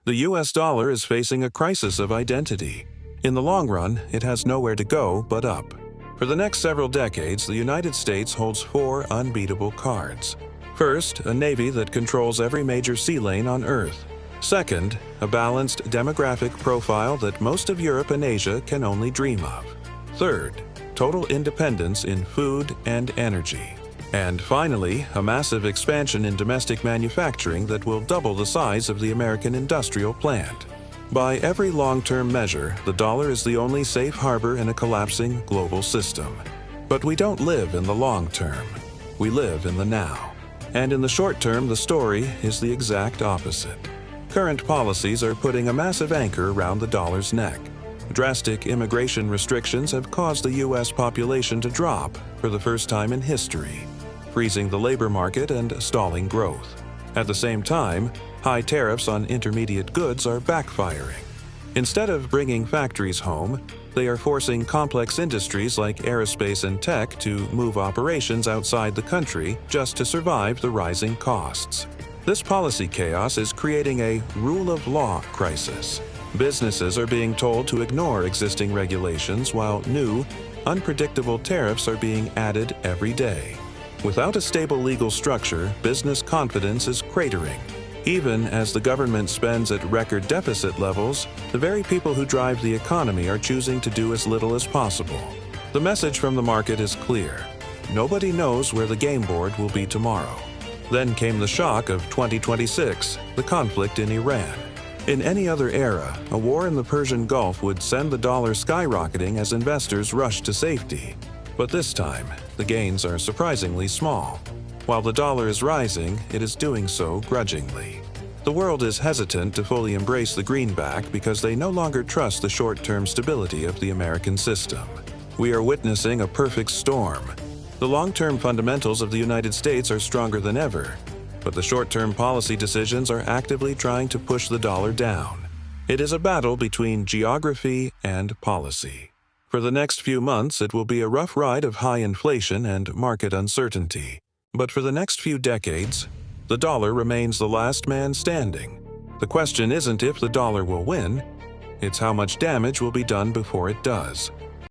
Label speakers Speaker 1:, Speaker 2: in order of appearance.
Speaker 1: The US dollar is facing a crisis of identity. In the long run, it has nowhere to go but up. For the next several decades, the United States holds 4 unbeatable cards. First, a navy that controls every major sea lane on Earth. Second, a balanced demographic profile that most of Europe and Asia can only dream of. Third, total independence in food and energy. And finally, a massive expansion in domestic manufacturing that will double the size of the American industrial plant. By every long-term measure, the dollar is the only safe harbor in a collapsing global system. But we don't live in the long term. We live in the now. And in the short term, the story is the exact opposite. Current policies are putting a massive anchor around the dollar's neck. Drastic immigration restrictions have caused the U.S. population to drop for the first time in history, freezing the labor market and stalling growth. At the same time, high tariffs on intermediate goods are backfiring. Instead of bringing factories home, they are forcing complex industries like aerospace and tech to move operations outside the country just to survive the rising costs. This policy chaos is creating a rule of law crisis. Businesses are being told to ignore existing regulations while new, unpredictable tariffs are being added every day. Without a stable legal structure, business confidence is cratering. Even as the government spends at record deficit levels, the very people who drive the economy are choosing to do as little as possible. The message from the market is clear. Nobody knows where the game board will be tomorrow. Then came the shock of 2026, the conflict in Iran. In any other era, a war in the Persian Gulf would send the dollar skyrocketing as investors rushed to safety. But this time, the gains are surprisingly small. While the dollar is rising, it is doing so grudgingly. The world is hesitant to fully embrace the greenback because they no longer trust the short-term stability of the American system. We are witnessing a perfect storm. The long-term fundamentals of the United States are stronger than ever, but the short-term policy decisions are actively trying to push the dollar down. It is a battle between geography and policy. For the next few months, it will be a rough ride of high inflation and market uncertainty. But for the next few decades, the dollar remains the last man standing. The question isn't if the dollar will win, it's how much damage will be done before it does.